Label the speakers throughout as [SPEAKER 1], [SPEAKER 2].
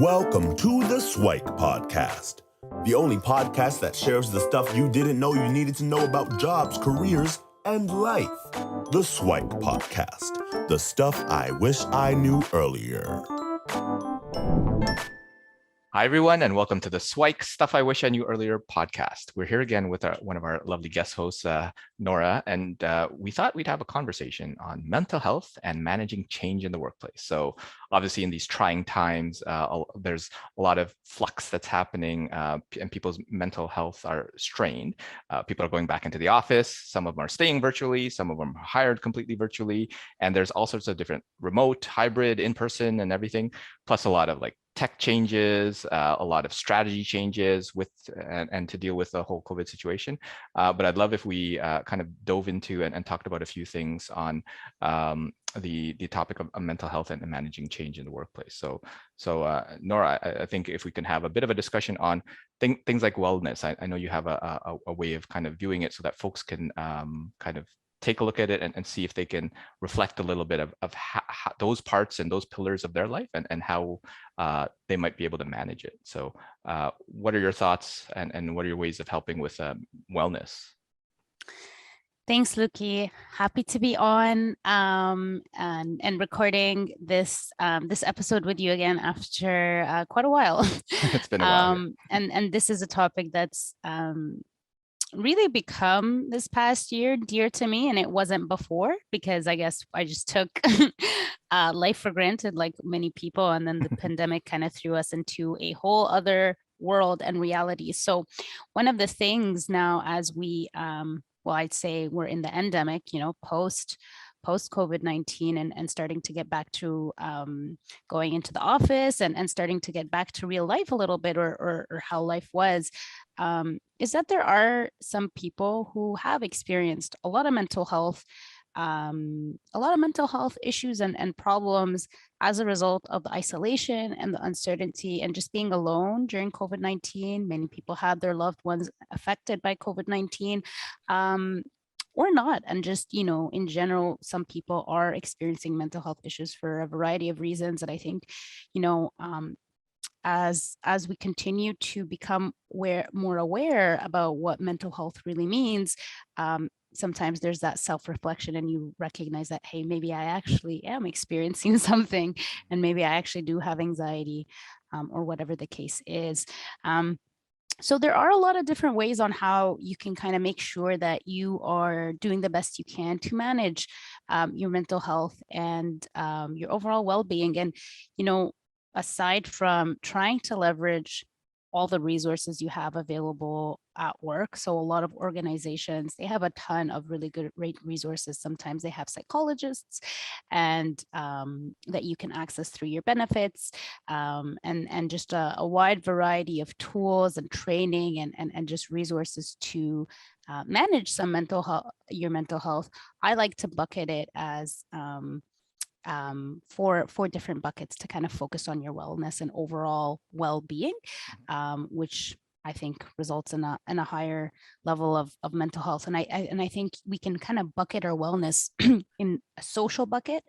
[SPEAKER 1] Welcome to the SIWIKE podcast, the only podcast that shares the stuff you didn't know you needed to know about jobs, careers, and life. The SIWIKE podcast, the stuff I wish I knew earlier.
[SPEAKER 2] Hi, everyone, and welcome to the SIWIKE Stuff I Wish I Knew Earlier podcast. We're here again with one of our lovely guest hosts, Nora, and we thought we'd have a conversation on mental health and managing change in the workplace. So obviously in these trying times, there's a lot of flux that's happening and people's mental health are strained. People are going back into the office. Some of them are staying virtually. Some of them are hired completely virtually. And there's all sorts of different remote, hybrid, in-person and everything, plus a lot of like tech changes, a lot of strategy changes with and to deal with the whole COVID situation. But I'd love if we kind of dove into and talked about a few things on the topic of mental health and managing change in the workplace. So Nora, I think if we can have a bit of a discussion on things like wellness. I know you have a way of kind of viewing it so that folks can kind of take a look at it and see if they can reflect a little bit of how those parts and those pillars of their life and how they might be able to manage it. So what are your thoughts and what are your ways of helping with wellness?
[SPEAKER 3] Thanks, Luki. Happy to be on and recording this this episode with you again after quite a while.
[SPEAKER 2] It's been a while.
[SPEAKER 3] And this is a topic that's really become this past year dear to me, and it wasn't before because I guess I just took life for granted like many people, and then the pandemic kind of threw us into a whole other world and reality. So one of the things now as we well, I'd say we're in the endemic, post COVID-19 and starting to get back to going into the office and starting to get back to real life a little bit or how life was, is that there are some people who have experienced a lot of mental health issues and problems as a result of the isolation and the uncertainty and just being alone during COVID-19. Many people had their loved ones affected by COVID-19. Or not. And just, in general, some people are experiencing mental health issues for a variety of reasons. And I think, as we continue to become more aware about what mental health really means, sometimes there's that self-reflection and you recognize that, hey, maybe I actually am experiencing something and maybe I actually do have anxiety or whatever the case is. So there are a lot of different ways on how you can kind of make sure that you are doing the best you can to manage your mental health and your overall well-being. And, aside from trying to leverage all the resources you have available at work. So a lot of organizations, they have a ton of really great resources. Sometimes they have psychologists and that you can access through your benefits and just a wide variety of tools and training and just resources to manage your mental health. I like to bucket it as four different buckets to kind of focus on your wellness and overall well-being, which I think results in a higher level of mental health. And I think we can kind of bucket our wellness in a social bucket,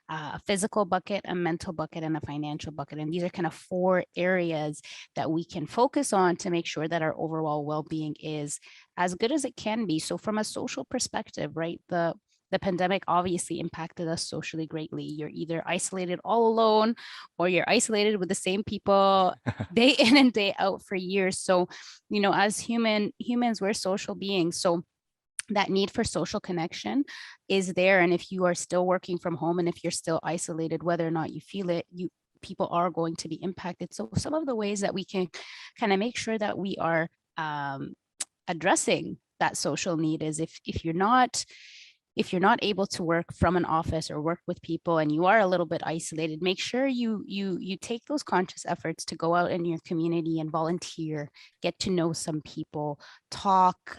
[SPEAKER 3] a physical bucket, a mental bucket, and a financial bucket. And these are kind of four areas that we can focus on to make sure that our overall well-being is as good as it can be. So from a social perspective, right, the pandemic obviously impacted us socially greatly. You're either isolated all alone or you're isolated with the same people day in and day out for years. So, as humans, we're social beings. So that need for social connection is there. And if you are still working from home and if you're still isolated, whether or not you feel it, people are going to be impacted. So some of the ways that we can kind of make sure that we are addressing that social need is if you're not able to work from an office or work with people and you are a little bit isolated, make sure you take those conscious efforts to go out in your community and volunteer, get to know some people, talk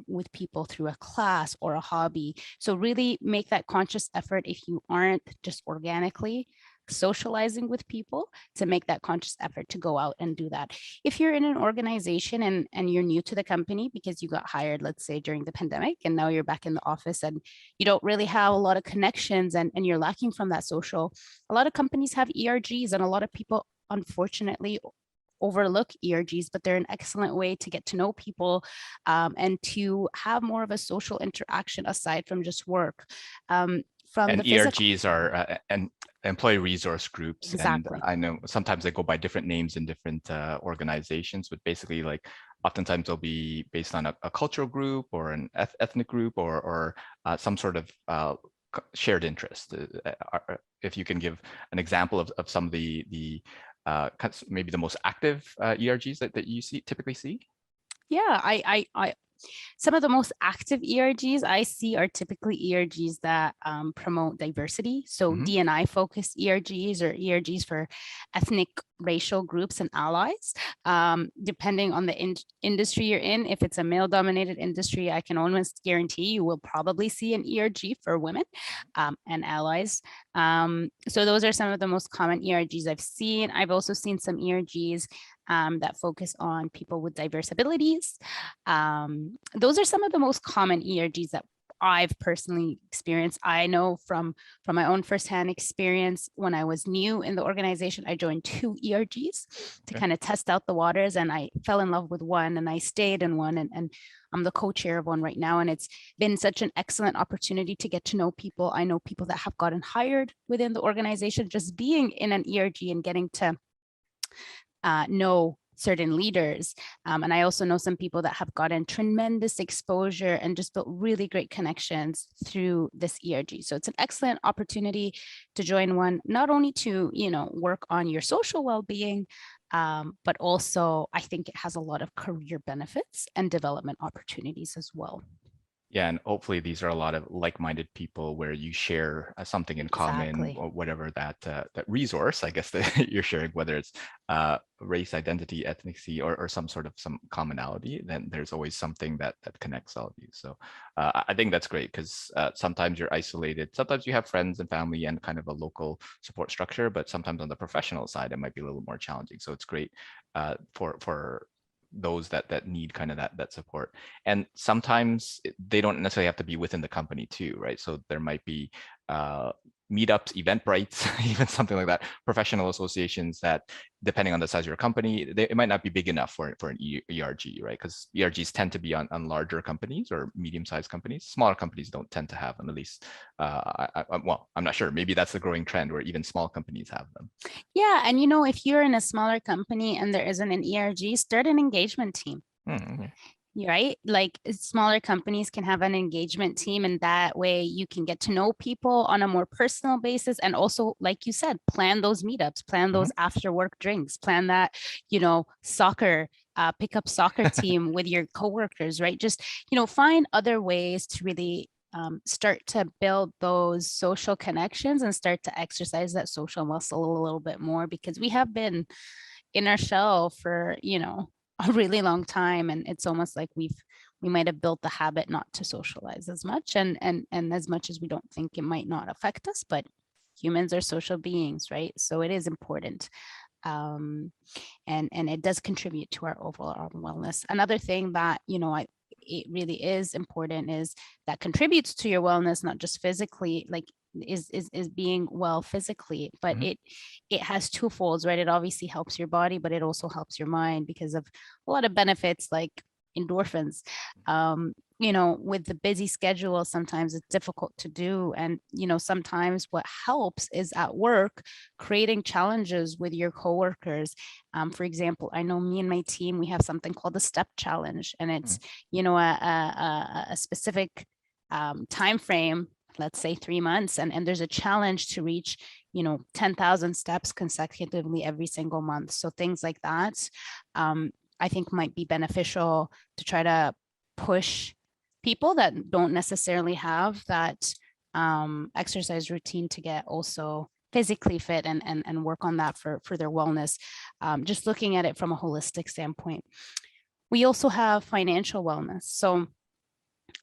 [SPEAKER 3] with people through a class or a hobby. So really make that conscious effort if you aren't just organically socializing with people, to make that conscious effort to go out and do that. If you're in an organization and you're new to the company because you got hired, let's say during the pandemic, and now you're back in the office and you don't really have a lot of connections and you're lacking from that social, a lot of companies have ERGs and a lot of people unfortunately overlook ERGs, but they're an excellent way to get to know people and to have more of a social interaction aside from just work. From
[SPEAKER 2] And
[SPEAKER 3] the physical,
[SPEAKER 2] ERGs are and employee resource groups, and
[SPEAKER 3] exactly.
[SPEAKER 2] I know sometimes they go by different names in different organizations, but basically, like oftentimes they'll be based on a cultural group or an ethnic group or some sort of shared interest. If you can give an example of some of the maybe the most active ERGs that you typically see.
[SPEAKER 3] Yeah, I some of the most active ERGs I see are typically ERGs that promote diversity. So D&I focused ERGs or ERGs for ethnic, racial groups and allies. Depending on the industry you're in, if it's a male dominated industry, I can almost guarantee you will probably see an ERG for women and allies. So those are some of the most common ERGs I've seen. I've also seen some ERGs that focus on people with diverse abilities. Those are some of the most common ERGs that I've personally experienced. I know from my own firsthand experience, when I was new in the organization, I joined 2 ERGs to kind of test out the waters, and I fell in love with one and I stayed in one, and I'm the co-chair of one right now. And it's been such an excellent opportunity to get to know people. I know people that have gotten hired within the organization just being in an ERG and getting to know certain leaders. And I also know some people that have gotten tremendous exposure and just built really great connections through this ERG. So it's an excellent opportunity to join one, not only to, work on your social well-being, but also I think it has a lot of career benefits and development opportunities as well.
[SPEAKER 2] Yeah, and hopefully these are a lot of like-minded people where you share something in common, or whatever that resource, I guess, that you're sharing, whether it's race, identity, ethnicity, or some commonality. Then there's always something that connects all of you. So I think that's great, because sometimes you're isolated. Sometimes you have friends and family and kind of a local support structure, but sometimes on the professional side, it might be a little more challenging. So it's great for those that need kind of that support. And sometimes they don't necessarily have to be within the company too, right? So there might be meetups, Eventbrites, even something like that, professional associations that, depending on the size of your company, it might not be big enough for an ERG, right? Because ERGs tend to be on larger companies or medium-sized companies. Smaller companies don't tend to have them, at least. Well, I'm not sure. Maybe that's the growing trend where even small companies have them.
[SPEAKER 3] Yeah, and if you're in a smaller company and there isn't an ERG, start an engagement team.
[SPEAKER 2] Okay.
[SPEAKER 3] Right? Like smaller companies can have an engagement team, and that way you can get to know people on a more personal basis. And also, like you said, plan those meetups, plan those after work drinks, plan that, soccer, pick up soccer team with your coworkers, right? Just, find other ways to really start to build those social connections and start to exercise that social muscle a little bit more, because we have been in our shell for, a really long time, and it's almost like we might have built the habit not to socialize as much, and as much as we don't think it might not affect us, but humans are social beings, right? So it is important, and it does contribute to our overall wellness. Another thing that it really is important is that contributes to your wellness, not just physically, like is being well physically, but it has two folds, right? It obviously helps your body, but it also helps your mind because of a lot of benefits like endorphins. With the busy schedule, sometimes it's difficult to do, and sometimes what helps is at work creating challenges with your coworkers. For example, I know me and my team, we have something called the step challenge, and it's a specific time frame, let's say 3 months, and there's a challenge to reach 10,000 steps consecutively every single month. So things like that I think might be beneficial to try to push people that don't necessarily have that exercise routine to get also physically fit and work on that for their wellness. Just looking at it from a holistic standpoint. We also have financial wellness. So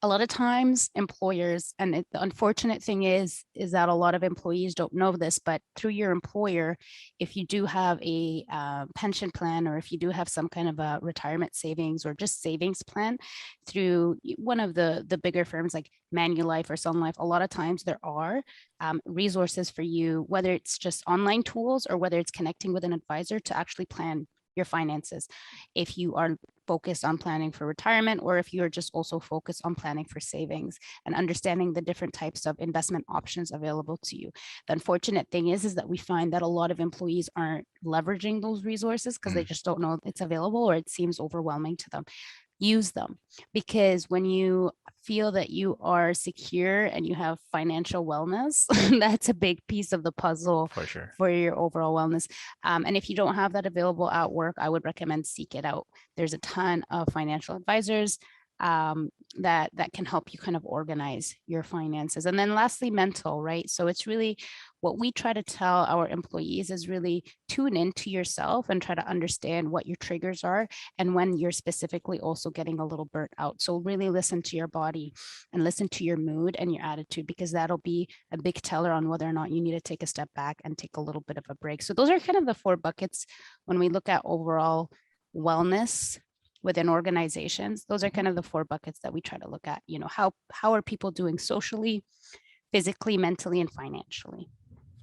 [SPEAKER 3] a lot of times employers, and the unfortunate thing is that a lot of employees don't know this, but through your employer, if you do have a pension plan, or if you do have some kind of a retirement savings or just savings plan through one of the bigger firms like Manulife or Sun Life, a lot of times there are resources for you, whether it's just online tools or whether it's connecting with an advisor to actually plan your finances. If you are focused on planning for retirement, or if you're just also focused on planning for savings and understanding the different types of investment options available to you. The unfortunate thing is that we find that a lot of employees aren't leveraging those resources because they just don't know it's available, or it seems overwhelming to them. Use them, because when you feel that you are secure and you have financial wellness, that's a big piece of the puzzle
[SPEAKER 2] For sure.
[SPEAKER 3] for your overall wellness. And if you don't have that available at work, I would recommend seek it out. There's a ton of financial advisors that can help you kind of organize your finances. And then lastly, mental, right? So it's really what we try to tell our employees is really tune into yourself and try to understand what your triggers are and when you're specifically also getting a little burnt out. So really listen to your body and listen to your mood and your attitude, because that'll be a big teller on whether or not you need to take a step back and take a little bit of a break. So those are kind of the 4 buckets when we look at overall wellness within organizations. Those are kind of the 4 buckets that we try to look at. You know, how are people doing socially, physically, mentally, and financially?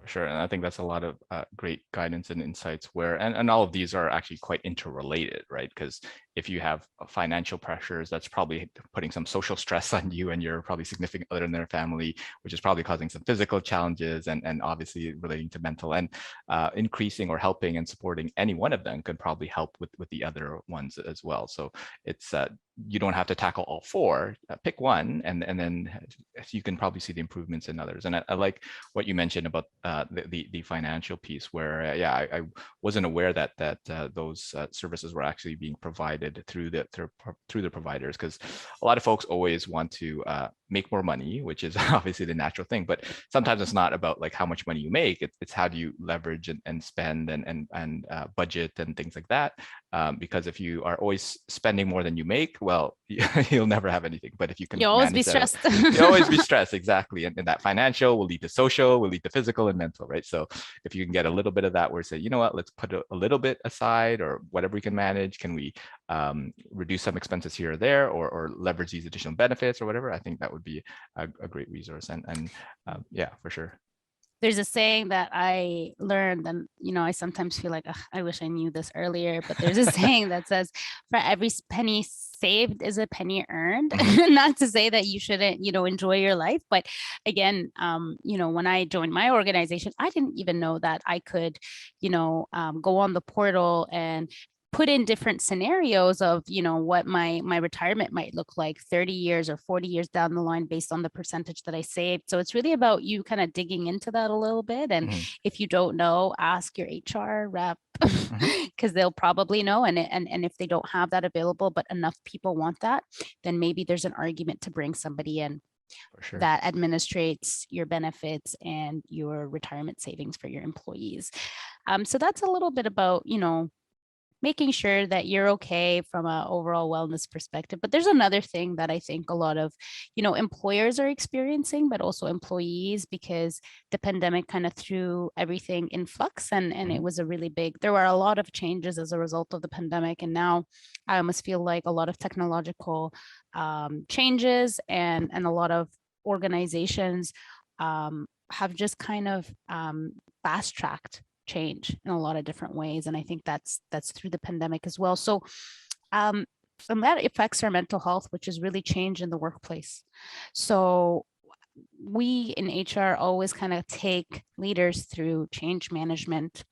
[SPEAKER 2] Sure. And I think that's a lot of great guidance and insights where, and all of these are actually quite interrelated, right? Because if you have financial pressures, that's probably putting some social stress on you and your probably significant other in their family, which is probably causing some physical challenges and obviously relating to mental, and increasing or helping and supporting any one of them could probably help with the other ones as well. So it's, you don't have to tackle all 4, pick one, and then you can probably see the improvements in others. And I like what you mentioned about the financial piece, where I wasn't aware that those services were actually being provided through the providers, because a lot of folks always want to make more money, which is obviously the natural thing, but sometimes it's not about like how much money you make, it's how do you leverage and spend and budget and things like that, because if you are always spending more than you make, well, you'll never have anything. But if you can,
[SPEAKER 3] You'll always be stressed.
[SPEAKER 2] You'll always be stressed, exactly. And that financial will lead to social, will lead to physical and mental, right? So if you can get a little bit of that, where say, you know what, let's put a little bit aside, or whatever we can manage, can we reduce some expenses here or there, or leverage these additional benefits or whatever, I think that would be a great resource. And yeah, for sure.
[SPEAKER 3] There's a saying that I learned, and you know, I sometimes feel like I wish I knew this earlier, but there's a saying that says, for every penny saved is a penny earned. Not to say that you shouldn't, you know, enjoy your life, but again, you know, when I joined my organization, I didn't even know that I could, you know, go on the portal and put in different scenarios of, you know, what my retirement might look like 30 years or 40 years down the line based on the percentage that I saved. So it's really about you kind of digging into that a little bit. And if you don't know, ask your HR rep, because they'll probably know. And if they don't have that available, but enough people want that, then maybe there's an argument to bring somebody in that administrates your benefits and your retirement savings for your employees. So that's a little bit about, you know, making sure that you're okay from an overall wellness perspective. But there's another thing that I think a lot of, you know, employers are experiencing, but also employees, because the pandemic kind of threw everything in flux, and it was a really big, there were a lot of changes as a result of the pandemic. And now I almost feel like a lot of technological changes and a lot of organizations have just kind of fast-tracked change in a lot of different ways. And I think that's through the pandemic as well. So and that affects our mental health, which is really change in the workplace. So we in HR always kind of take leaders through change management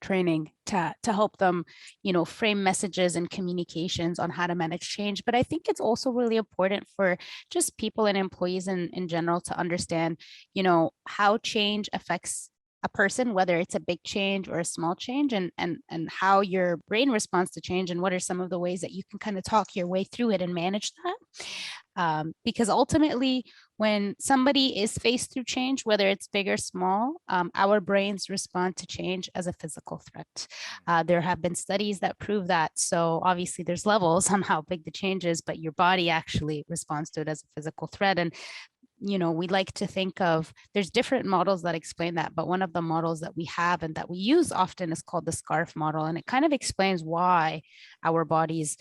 [SPEAKER 3] training to help them, you know, frame messages and communications on how to manage change. But I think it's also really important for just people and employees in general to understand, you know, how change affects a person, whether it's a big change or a small change, and how your brain responds to change, and what are some of the ways that you can kind of talk your way through it and manage that. Because ultimately, when somebody is faced through change, whether it's big or small, our brains respond to change as a physical threat. There have been studies that prove that. So obviously there's levels on how big the change is, but your body actually responds to it as a physical threat. And we like to think of, there's different models that explain that, but one of the models that we have and that we use often is called the SCARF model. And it kind of explains why our bodies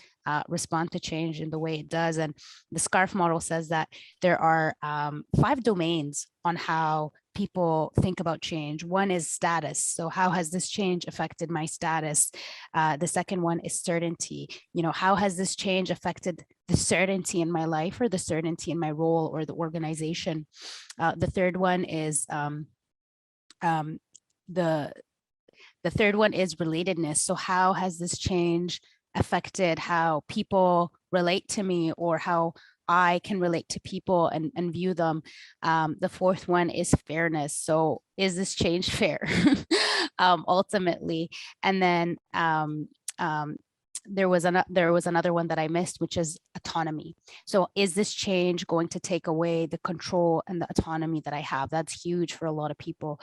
[SPEAKER 3] respond to change in the way it does. And the SCARF model says that there are 5 domains on how people think about change. One is status. So how has this change affected my status? The second one is certainty. How has this change affected the certainty in my life or the certainty in my role or the organization? The third one is relatedness. So how has this change affected how people relate to me or how I can relate to people and view them? The fourth one is fairness. So is this change fair ultimately? And then there was another one that I missed, which is autonomy. So is this change going to take away the control and the autonomy that I have? That's huge for a lot of people.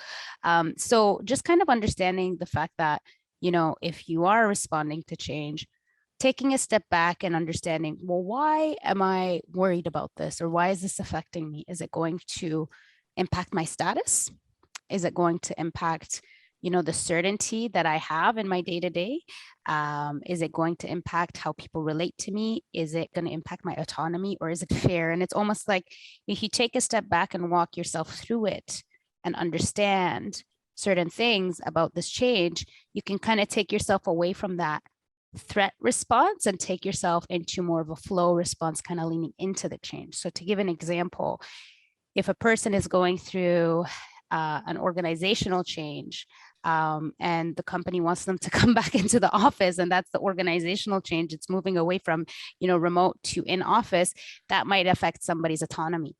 [SPEAKER 3] So just kind of understanding the fact that, if you are responding to change, taking a step back and understanding, well, why am I worried about this? Or why is this affecting me? Is it going to impact my status? Is it going to impact, the certainty that I have in my day-to-day? Is it going to impact how people relate to me? Is it going to impact my autonomy, or is it fair? And it's almost like if you take a step back and walk yourself through it and understand certain things about this change, you can kind of take yourself away from that threat response and take yourself into more of a flow response, kind of leaning into the change. So to give an example, if a person is going through an organizational change and the company wants them to come back into the office, and that's the organizational change, it's moving away from, remote to in office, that might affect somebody's autonomy,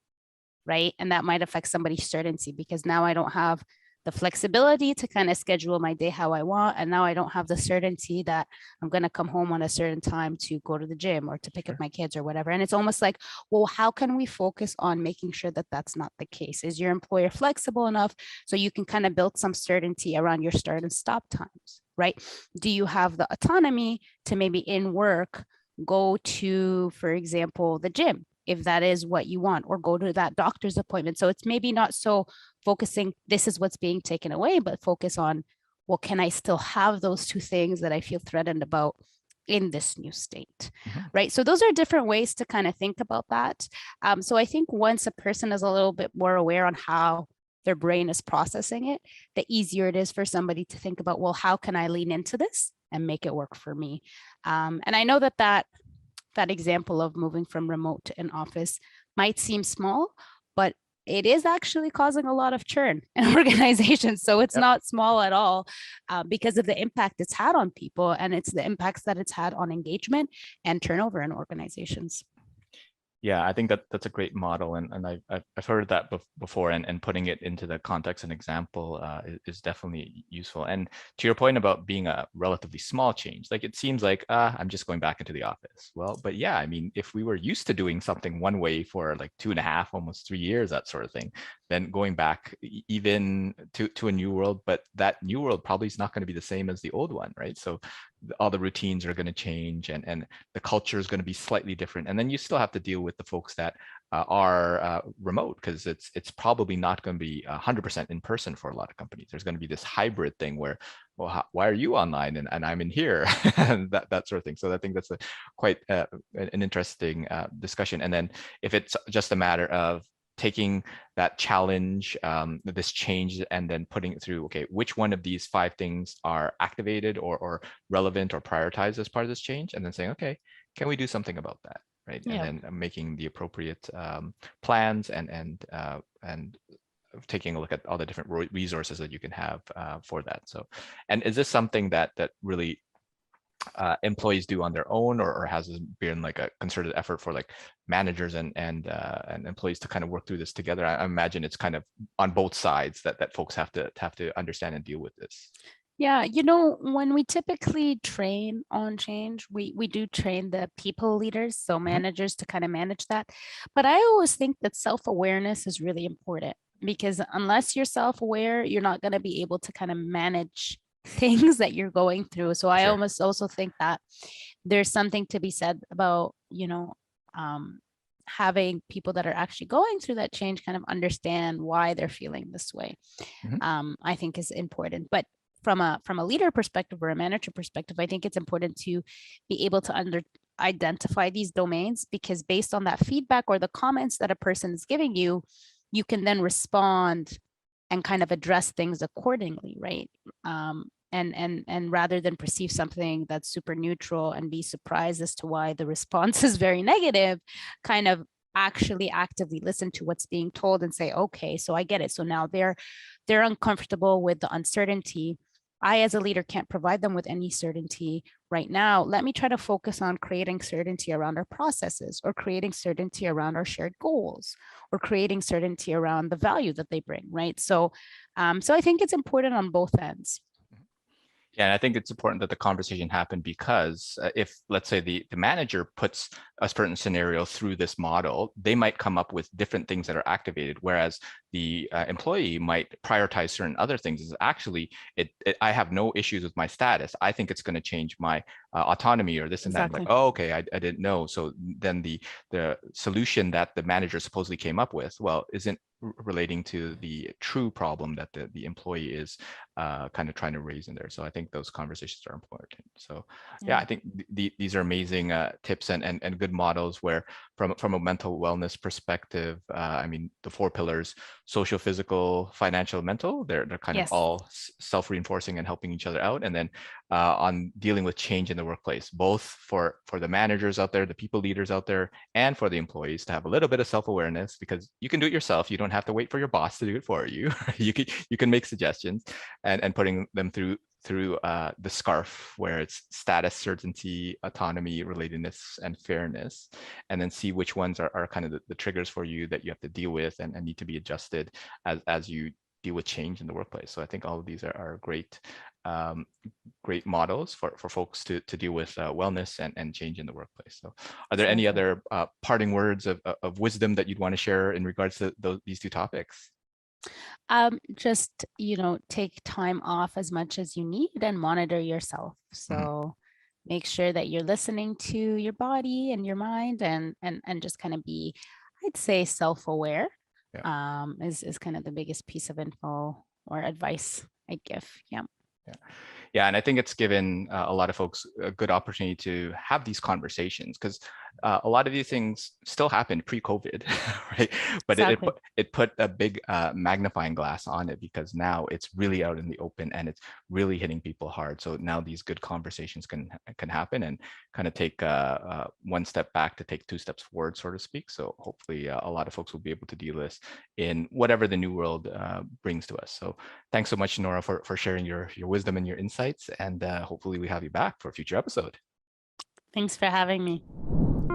[SPEAKER 3] right? And that might affect somebody's certainty, because now I don't have the flexibility to kind of schedule my day how I want. And now I don't have the certainty that I'm going to come home on a certain time to go to the gym or to pick up my kids or whatever. And it's almost like, well, how can we focus on making sure that that's not the case? Is your employer flexible enough so you can kind of build some certainty around your start and stop times, right? Do you have the autonomy to maybe in work go to, for example, the gym, if that is what you want, or go to that doctor's appointment? So it's maybe not so focusing, this is what's being taken away, but focus on, well, can I still have those 2 things that I feel threatened about in this new state, right? So those are different ways to kind of think about that. So I think once a person is a little bit more aware on how their brain is processing it, the easier it is for somebody to think about, well, how can I lean into this and make it work for me? And I know that example of moving from remote to in office might seem small, but it is actually causing a lot of churn in organizations. So it's not small at all because of the impact it's had on people, and it's the impacts that it's had on engagement and turnover in organizations.
[SPEAKER 2] Yeah, I think that's a great model, and I've heard that before, and putting it into the context and example is definitely useful. And to your point about being a relatively small change, like it seems like I'm just going back into the office. Well, but yeah, I mean, if we were used to doing something one way for like 2.5, almost 3 years, that sort of thing, then going back even to a new world, but that new world probably is not going to be the same as the old one, right? So all the routines are going to change, and the culture is going to be slightly different. And then you still have to deal with the folks that are remote, because it's probably not going to be 100% in person for a lot of companies. There's going to be this hybrid thing where, well, why are you online and I'm in here? And that sort of thing. So I think that's quite an interesting discussion. And then if it's just a matter of taking that challenge, this change, and then putting it through, okay, which one of these 5 things are activated or relevant or prioritized as part of this change, and then saying, okay, can we do something about that, right? Yeah. And then making the appropriate plans and taking a look at all the different resources that you can have for that. So, and is this something that really employees do on their own, or has this been like a concerted effort for like managers and employees to kind of work through this together? I imagine it's kind of on both sides that folks have to understand and deal with this.
[SPEAKER 3] Yeah, when we typically train on change, we do train the people leaders, so managers to kind of manage that. But I always think that self-awareness is really important because unless you're self-aware, you're not going to be able to kind of manage things that you're going through. So I
[SPEAKER 2] Sure.
[SPEAKER 3] almost also think that there's something to be said about, having people that are actually going through that change kind of understand why they're feeling this way. I think is important. But from a leader perspective or a manager perspective, I think it's important to be able to identify these domains, because based on that feedback or the comments that a person is giving you, you can then respond and kind of address things accordingly, right? And rather than perceive something that's super neutral and be surprised as to why the response is very negative, kind of actually actively listen to what's being told and say, okay, so I get it. So now they're uncomfortable with the uncertainty. I, as a leader, can't provide them with any certainty right now. Let me try to focus on creating certainty around our processes, or creating certainty around our shared goals, or creating certainty around the value that they bring, right? So I think it's important on both ends.
[SPEAKER 2] Yeah, and I think it's important that the conversation happen, because if, let's say, the manager puts a certain scenario through this model, they might come up with different things that are activated, whereas the employee might prioritize certain other things. Is actually, I have no issues with my status. I think it's going to change my autonomy or this and that.
[SPEAKER 3] Exactly.
[SPEAKER 2] Like, oh, okay, I didn't know. So then the solution that the manager supposedly came up with, well, isn't relating to the true problem that the employee is kind of trying to raise in there. So I think those conversations are important. So yeah, I think these are amazing tips and good models where from a mental wellness perspective, I mean, the 4 pillars: social, physical, financial, mental, they're kind of all self-reinforcing and helping each other out. And then on dealing with change in the workplace, both for the managers out there, the people leaders out there, and for the employees to have a little bit of self-awareness, because you can do it yourself. You don't have to wait for your boss to do it for you. You can make suggestions, and putting them through the scarf, where it's status, certainty, autonomy, relatedness, and fairness, and then see which ones are kind of the triggers for you that you have to deal with and need to be adjusted as you deal with change in the workplace. So I think all of these are great models for folks to deal with wellness and change in the workplace. So are there any other parting words of wisdom that you'd want to share in regards to these 2 topics?
[SPEAKER 3] Just, take time off as much as you need and monitor yourself. So make sure that you're listening to your body and your mind, and just kind of be, I'd say, self-aware. Is kind of the biggest piece of info or advice I give.
[SPEAKER 2] Yeah, and I think it's given a lot of folks a good opportunity to have these conversations, because a lot of these things still happened pre-COVID, right? But it put a big magnifying glass on it, because now it's really out in the open and it's really hitting people hard. So now these good conversations can happen and kind of take 1 step back to take 2 steps forward, so to speak. So hopefully a lot of folks will be able to deal with this in whatever the new world brings to us. So thanks so much, Nora, for sharing your wisdom and your insights, and hopefully we have you back for a future episode.
[SPEAKER 3] Thanks for having me.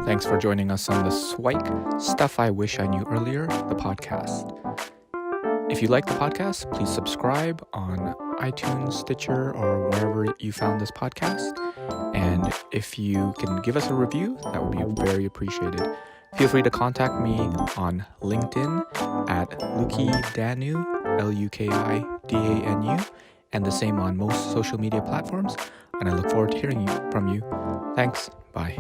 [SPEAKER 2] Thanks for joining us on the SIWIKE Stuff I Wish I Knew Earlier, the podcast. If you like the podcast, please subscribe on iTunes, Stitcher, or wherever you found this podcast. And if you can give us a review, that would be very appreciated. Feel free to contact me on LinkedIn at Lukidanu, LUKIDANU, and the same on most social media platforms. And I look forward to hearing from you. Thanks. Bye.